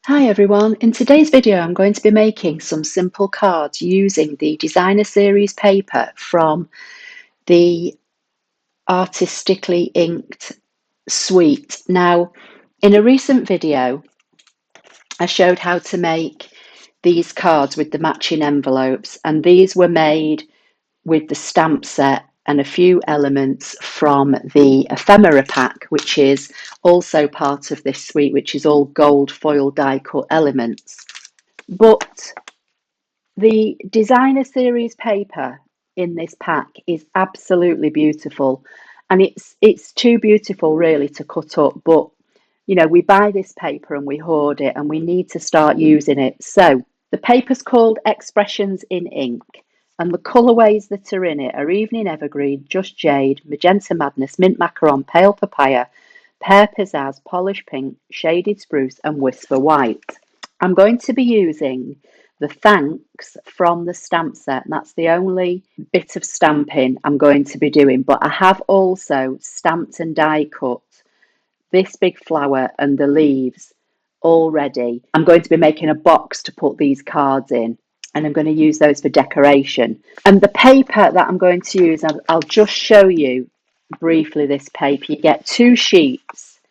Hi everyone, in today's video I'm going to be making some simple cards using the designer series paper from the artistically inked suite. Now, in a recent video I showed how to make these cards with the matching envelopes, and these were made with the stamp set and a few elements from the ephemera pack, which is also part of this suite, which is all gold foil die cut elements. But the designer series paper in this pack is absolutely beautiful, and it's too beautiful really to cut up, but we buy this paper and we hoard it and we need to start using it. So the paper's called Expressions in Ink, and the colourways that are in it are Evening Evergreen, Just Jade, Magenta Madness, Mint Macaron, Pale Papaya, Pear Pizzazz, Polished Pink, Shaded Spruce and Whisper White. I'm going to be using the thanks from the stamp set, and that's the only bit of stamping I'm going to be doing, but I have also stamped and die cut this big flower and the leaves already. I'm going to be making a box to put these cards in, and I'm going to use those for decoration. And the paper that I'm going to use, I'll just show you briefly this paper. You get two sheets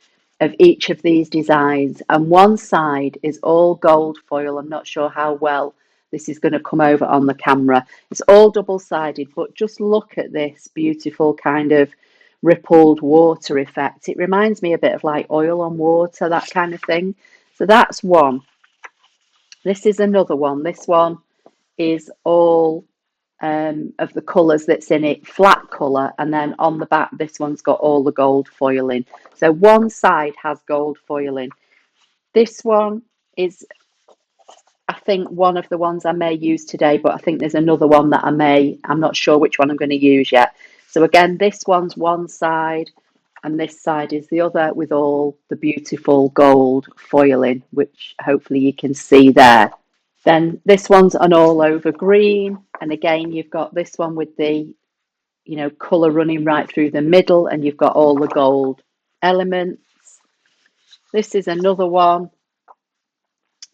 of each of these designs, and one side is all gold foil. I'm not sure how well this is going to come over on the camera. It's all double-sided, but just look at this beautiful kind of rippled water effect. It reminds me a bit of like oil on water, that kind of thing. So that's one. This is another one. This one is all of the colours that's in it, flat colour, and then on the back this one's got all the gold foiling. So one side has gold foiling. This one is, I think, one of the ones I may use today, but I think there's another one that I'm not sure which one I'm going to use yet. So again, this one's one side and this side is the other, with all the beautiful gold foiling, which hopefully you can see there. Then this one's an all over green, and again you've got this one with the colour running right through the middle, and you've got all the gold elements. This is another one.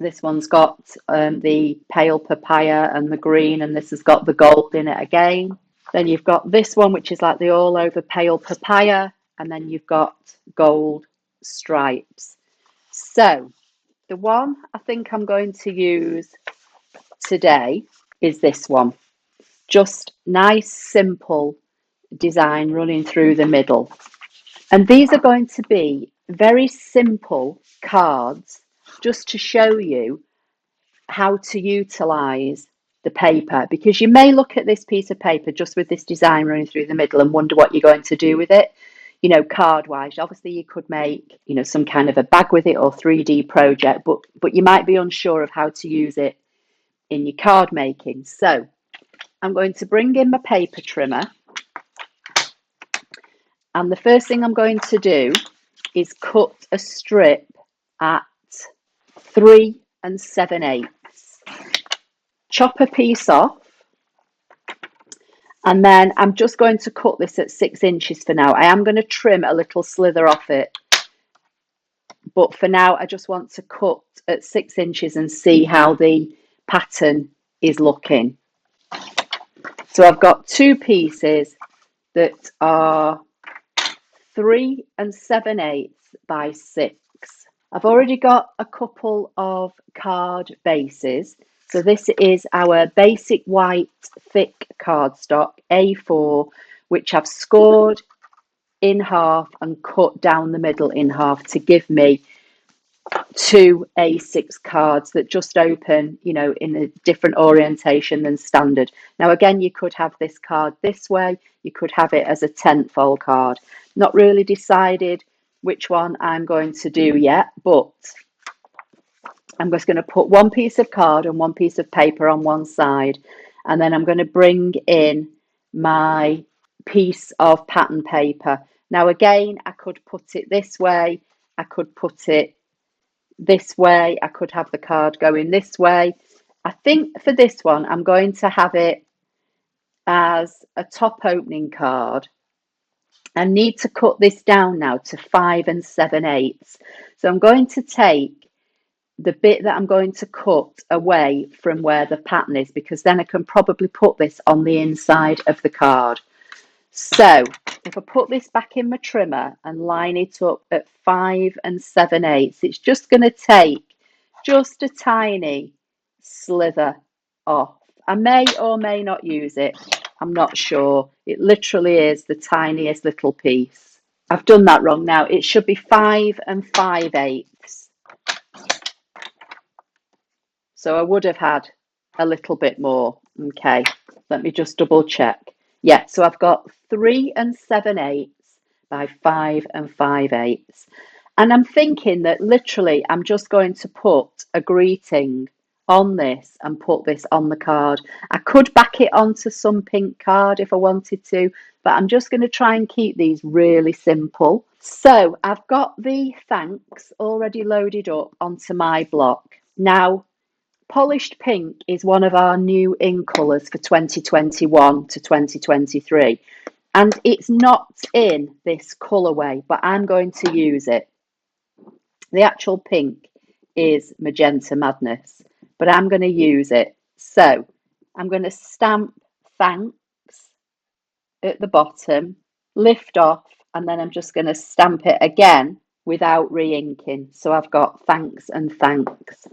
This one's got the pale papaya and the green, and this has got the gold in it again. Then you've got this one, which is like the all over pale papaya, and then you've got gold stripes. So the one I think I'm going to use today is this one. Just nice, simple design running through the middle. And these are going to be very simple cards just to show you how to utilize the paper, because you may look at this piece of paper just with this design running through the middle and wonder what you're going to do with it, card wise. Obviously you could make some kind of a bag with it or 3D project, but you might be unsure of how to use it in your card making. So I'm going to bring in my paper trimmer, and the first thing I'm going to do is cut a strip at 3 7/8. Chop a piece off, and then I'm just going to cut this at 6 inches for now. I am going to trim a little slither off it, but for now I just want to cut at 6 inches and see how the pattern is looking. So I've got two pieces that are 3 7/8 by 6. I've already got a couple of card bases. So this is our basic white thick cardstock A4, which I've scored in half and cut down the middle in half to give me two A6 cards that just open, in a different orientation than standard. Now, again, you could have this card this way. You could have it as a 10th fold card. Not really decided which one I'm going to do yet, but I'm just going to put one piece of card and one piece of paper on one side, and then I'm going to bring in my piece of pattern paper. Now, again, I could put it this way. I could put it this way. I could have the card going this way. I think for this one, I'm going to have it as a top opening card. I need to cut this down now to 5 7/8. So I'm going to take the bit that I'm going to cut away from where the pattern is, because then I can probably put this on the inside of the card. So if I put this back in my trimmer and line it up at 5 7/8, it's just going to take just a tiny slither off. I may or may not use it. I'm not sure. It literally is the tiniest little piece. I've done that wrong now. It should be 5 5/8. So I would have had a little bit more. Okay, let me just double check. Yeah, so I've got 3 7/8 by 5 5/8. And I'm thinking that literally I'm just going to put a greeting on this and put this on the card. I could back it onto some pink card if I wanted to, but I'm just going to try and keep these really simple. So I've got the thanks already loaded up onto my block. Now, Polished Pink is one of our new ink colours for 2021 to 2023. And it's not in this colourway, but I'm going to use it. The actual pink is Magenta Madness, but I'm going to use it. So I'm going to stamp thanks at the bottom, lift off, and then I'm just going to stamp it again without re-inking. So I've got thanks and thanks.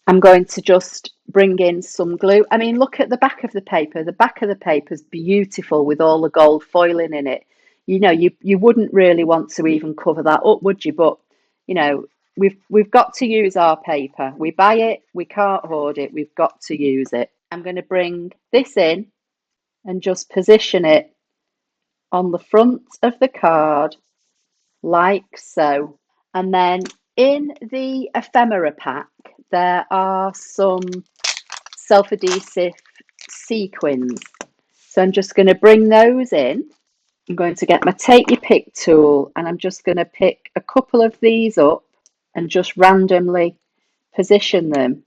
I'm going to just bring in some glue. I mean, look at the back of the paper. The back of the paper is beautiful with all the gold foiling in it. You know, you wouldn't really want to even cover that up, would you? But, you know, we've got to use our paper. We buy it, we can't hoard it, we've got to use it. I'm going to bring this in and just position it on the front of the card like so. And then in the ephemera pack, there are some self-adhesive sequins. So I'm just going to bring those in. I'm going to get my Take Your Pick tool and I'm just going to pick a couple of these up and just randomly position them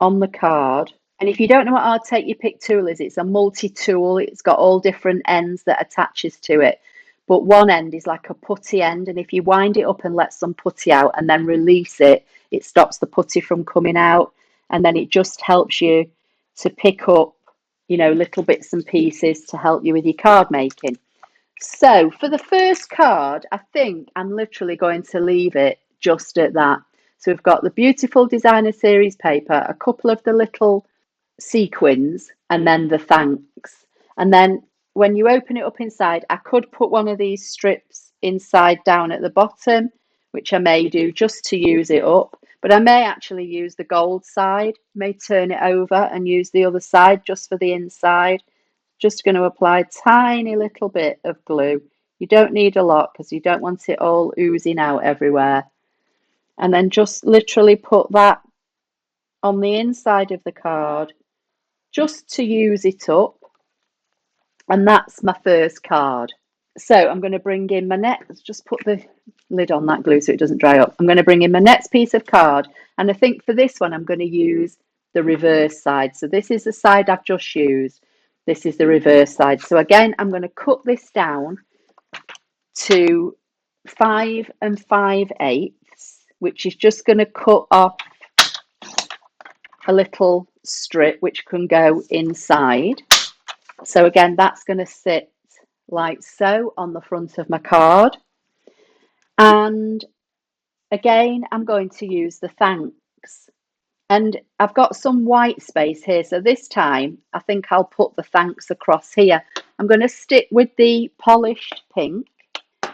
on the card. And if you don't know what our Take Your Pick tool is, it's a multi-tool. It's got all different ends that attaches to it. But one end is like a putty end, and if you wind it up and let some putty out and then release it, it stops the putty from coming out, and then it just helps you to pick up, you know, little bits and pieces to help you with your card making. So for the first card, I think I'm literally going to leave it just at that. So we've got the beautiful designer series paper, a couple of the little sequins, and then the thanks. And then when you open it up inside, I could put one of these strips inside down at the bottom, which I may do just to use it up, but I may actually use the gold side, may turn it over and use the other side just for the inside. Just going to apply a tiny little bit of glue. You don't need a lot because you don't want it all oozing out everywhere. And then just literally put that on the inside of the card just to use it up. And that's my first card. So I'm going to bring in my next, just put the lid on that glue so it doesn't dry up. I'm going to bring in my next piece of card. And I think for this one, I'm going to use the reverse side. So this is the side I've just used. This is the reverse side. So again, I'm going to cut this down to 5 5/8, which is just going to cut off a little strip which can go inside. So again, that's going to sit like so on the front of my card. And again, I'm going to use the thanks. And I've got some white space here. So this time, I think I'll put the thanks across here. I'm going to stick with the polished pink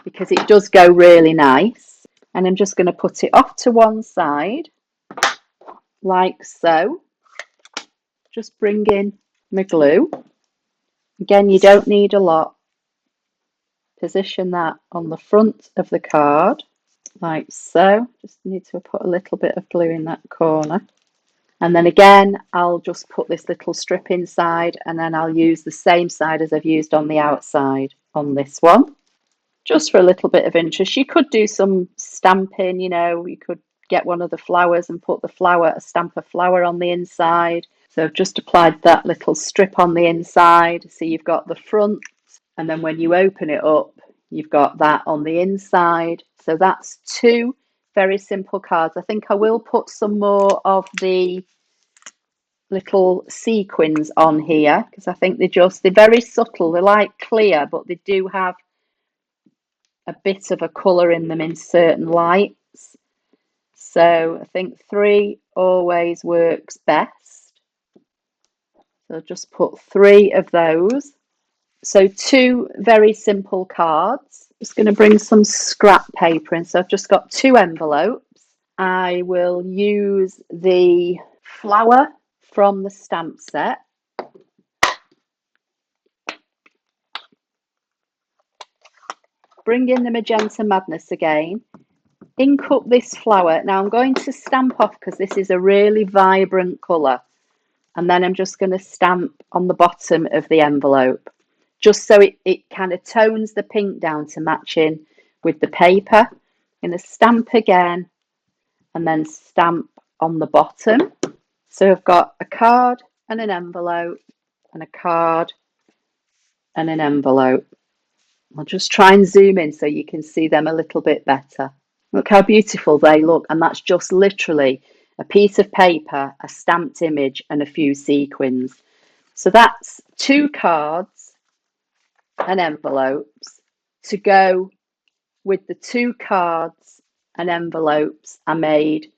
because it does go really nice. And I'm just going to put it off to one side like so. Just bring in my glue. Again, you don't need a lot. Position that on the front of the card like so. Just need to put a little bit of glue in that corner. And then again, I'll just put this little strip inside and then I'll use the same side as I've used on the outside on this one. Just for a little bit of interest. You could do some stamping, you know, you could get one of the flowers and put the flower, stamp a flower on the inside. So I've just applied that little strip on the inside. So you've got the front, and then when you open it up, you've got that on the inside. So that's 2 very simple cards. I think I will put some more of the little sequins on here because I think they're very subtle. They're like clear, but they do have a bit of a colour in them in certain lights. So I think 3 always works best. So just put 3 of those. So 2 very simple cards. Just going to bring some scrap paper in. So I've just got 2 envelopes. I will use the flower from the stamp set. Bring in the Magenta Madness again. Ink up this flower. Now I'm going to stamp off because this is a really vibrant colour. And then I'm just going to stamp on the bottom of the envelope. Just so it kind of tones the pink down to match in with the paper. I'm going to stamp again and then stamp on the bottom. So I've got a card and an envelope and a card and an envelope. I'll just try and zoom in so you can see them a little bit better. Look how beautiful they look, and that's just literally a piece of paper, a stamped image and a few sequins. So that's 2 cards and envelopes to go with the 2 cards and envelopes I made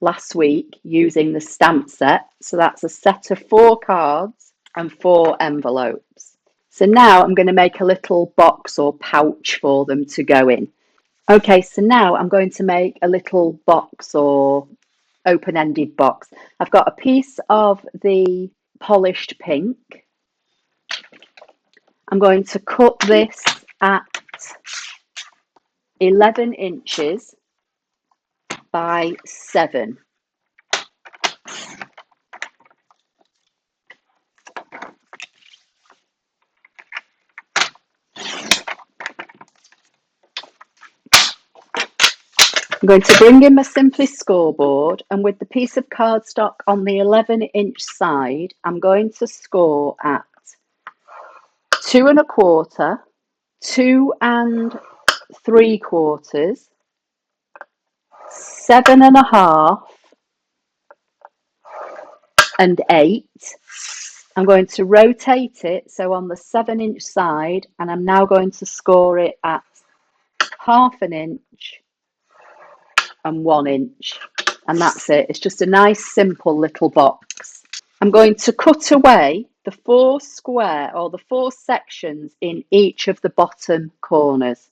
last week using the stamp set. So that's a set of 4 cards and 4 envelopes. So now I'm going to make a little box or pouch for them to go in. Okay, so now I'm going to make a little box or open-ended box. I've got a piece of the polished pink. I'm going to cut this at 11 inches by 7. I'm going to bring in my Simply scoreboard, and with the piece of cardstock on the 11-inch side, I'm going to score at 2 1/4, 2 3/4, 7 1/2, and 8. I'm going to rotate it so on the 7-inch side, and I'm now going to score it at 1/2 inch and 1 inch, and that's it. It's just a nice simple little box. I'm going to cut away the 4 square or the 4 sections in each of the bottom corners.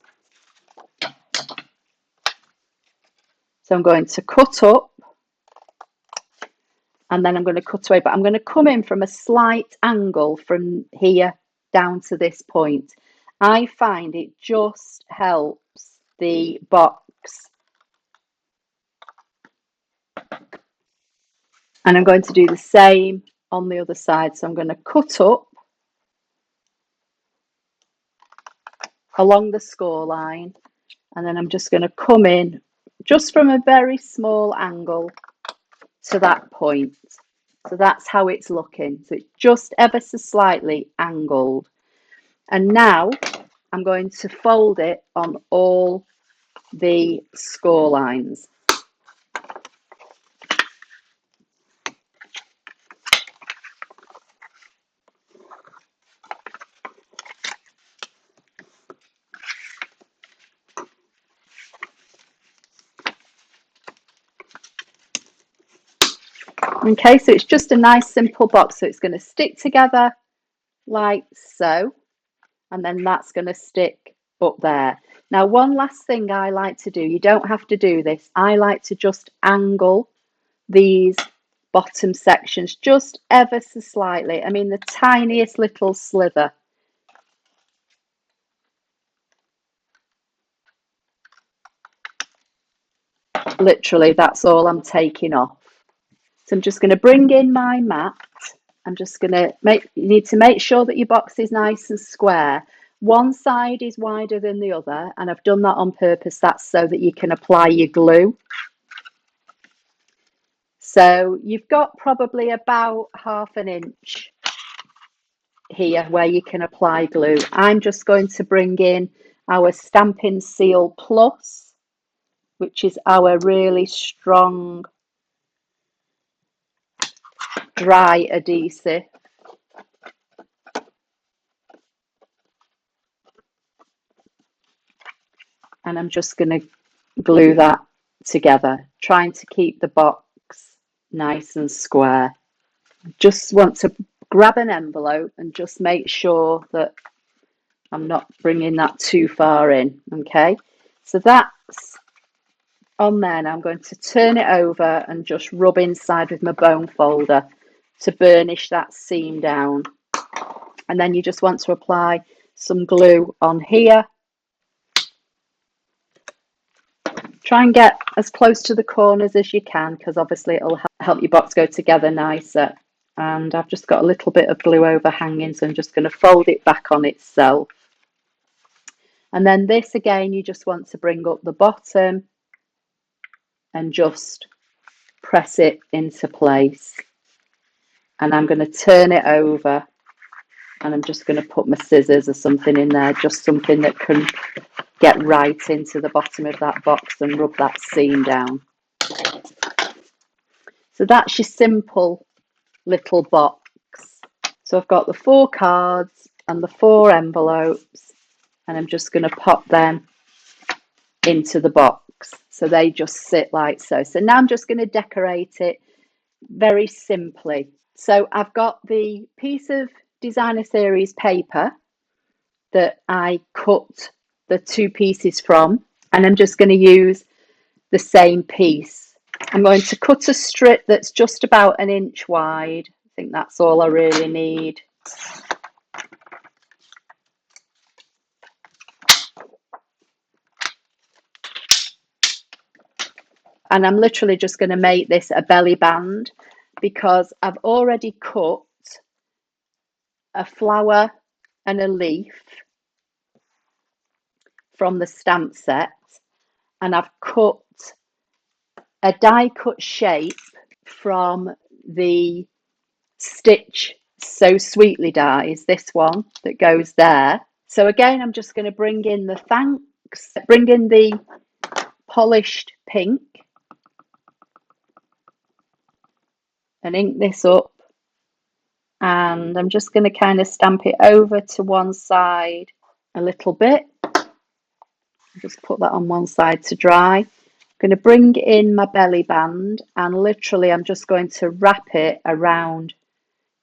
So I'm going to cut up and then I'm going to cut away, but I'm going to come in from a slight angle from here down to this point. I find it just helps the box. And I'm going to do the same on the other side. So I'm going to cut up along the score line, and then I'm just going to come in just from a very small angle to that point. So that's how it's looking. So it's just ever so slightly angled. And now I'm going to fold it on all the score lines. Okay, so it's just a nice simple box. So it's going to stick together like so, and then that's going to stick up there. Now, one last thing I like to do, you don't have to do this, I like to just angle these bottom sections just ever so slightly. I mean, the tiniest little slither. Literally, that's all I'm taking off. So I'm just going to bring in my mat. I'm just going to you need to make sure that your box is nice and square. One side is wider than the other, and I've done that on purpose. That's so that you can apply your glue. So you've got probably about 1/2 inch here where you can apply glue. I'm just going to bring in our Stampin' Seal Plus, which is our really strong dry adhesive. And I'm just going to glue that together, trying to keep the box nice and square. Just want to grab an envelope and just make sure that I'm not bringing that too far in. Okay, so that's on there. Now I'm going to turn it over and just rub inside with my bone folder to burnish that seam down. And then you just want to apply some glue on here. Try and get as close to the corners as you can, because obviously it'll help your box go together nicer. And I've just got a little bit of glue overhanging, so I'm just going to fold it back on itself. And then this again, you just want to bring up the bottom and just press it into place. And I'm going to turn it over, and I'm just going to put my scissors or something in there, just something that can get right into the bottom of that box and rub that seam down. So that's your simple little box. So I've got the 4 cards and the 4 envelopes, and I'm just going to pop them into the box so they just sit like so. So now I'm just going to decorate it very simply. So I've got the piece of designer series paper that I cut the 2 pieces from, and I'm just going to use the same piece. I'm going to cut a strip that's just about 1 inch wide. I think that's all I really need. And I'm literally just going to make this a belly band, because I've already cut a flower and a leaf from the stamp set, and I've cut a die cut shape from the Stitch So Sweetly dies, this one that goes there. So again, I'm just going to bring in the thanks, bring in the polished pink and ink this up. And I'm just going to kind of stamp it over to one side a little bit. Just put that on one side to dry. I'm going to bring in my belly band, and literally I'm just going to wrap it around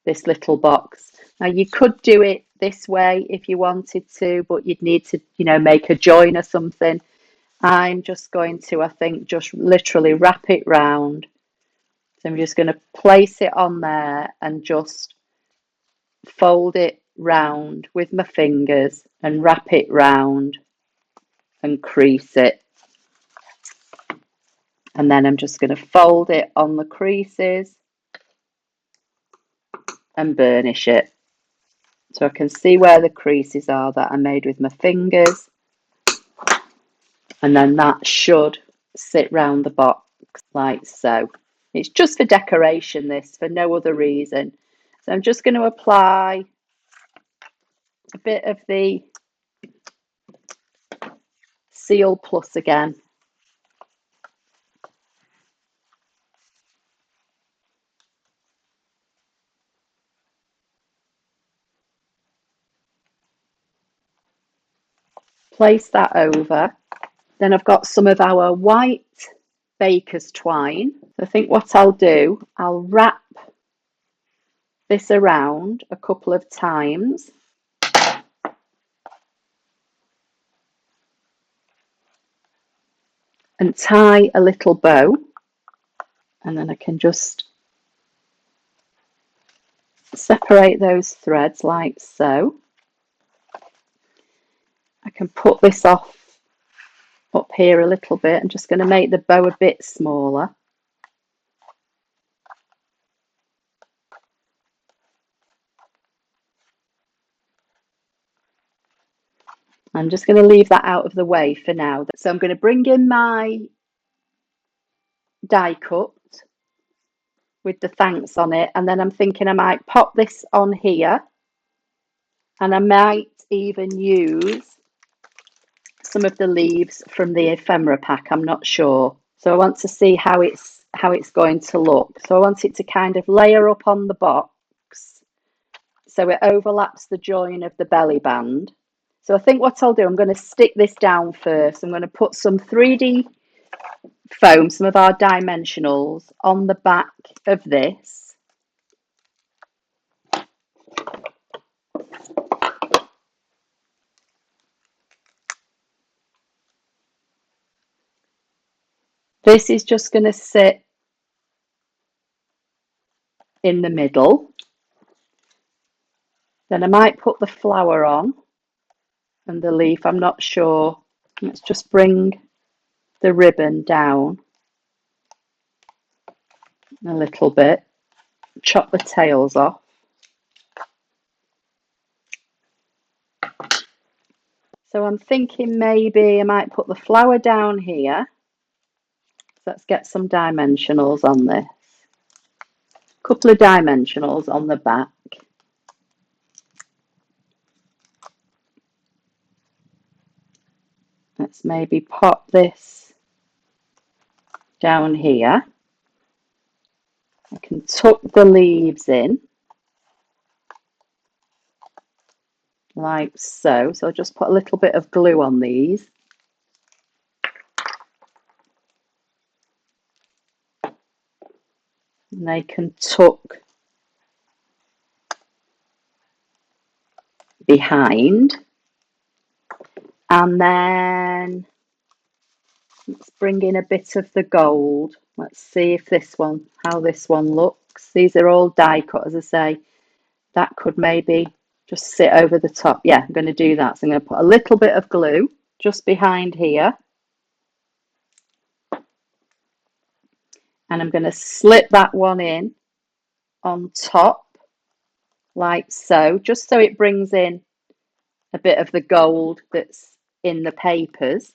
this little box. Now you could do it this way if you wanted to, but you'd need to, make a join or something. I'm just going to, I think, just literally wrap it round. So I'm just going to place it on there and just fold it round with my fingers and wrap it round and crease it. And then I'm just going to fold it on the creases and burnish it. So I can see where the creases are that I made with my fingers. And then that should sit round the box like so. It's just for decoration, this, for no other reason. So I'm just going to apply a bit of the Seal Plus again. Place that over. Then I've got some of our white baker's twine. I think what I'll do, I'll wrap this around a couple of times. And tie a little bow. And then I can just separate those threads like so. I can put this off up here a little bit. I'm just going to make the bow a bit smaller. I'm just going to leave that out of the way for now. So I'm going to bring in my die cut with the thanks on it, and then I'm thinking I might pop this on here, and I might even use some of the leaves from the ephemera pack, I'm not sure. So I want to see how it's going to look. So I want it to kind of layer up on the box so it overlaps the join of the belly band. So I think what I'll do, I'm going to stick this down first. I'm going to put some 3D foam, some of our dimensionals, on the back of this. This is just going to sit in the middle. Then I might put the flower on and the leaf, I'm not sure. Let's just bring the ribbon down a little bit, chop the tails off. So I'm thinking maybe I might put the flower down here. So let's get some dimensionals on this. A couple of dimensionals on the back. Let's maybe pop this down here. I can tuck the leaves in like so. So I'll just put a little bit of glue on these. And they can tuck behind. And then let's bring in a bit of the gold. Let's see if how this one looks. These are all die cut, as I say. That could maybe just sit over the top. Yeah, I'm going to do that. So I'm going to put a little bit of glue just behind here. And I'm going to slip that one in on top, like so, just so it brings in a bit of the gold that's in the papers.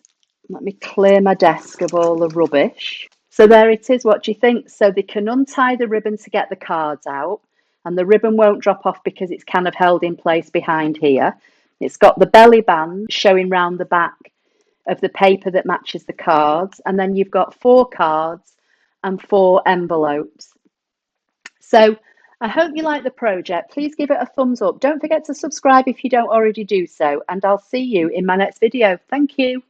Let me clear my desk of all the rubbish. So there it is. What do you think? So they can untie the ribbon to get the cards out, and the ribbon won't drop off because it's kind of held in place behind here. It's got the belly band showing round the back of the paper that matches the cards, and then you've got 4 cards and 4 envelopes. So I hope you like the project. Please give it a thumbs up. Don't forget to subscribe if you don't already do so, and I'll see you in my next video. Thank you.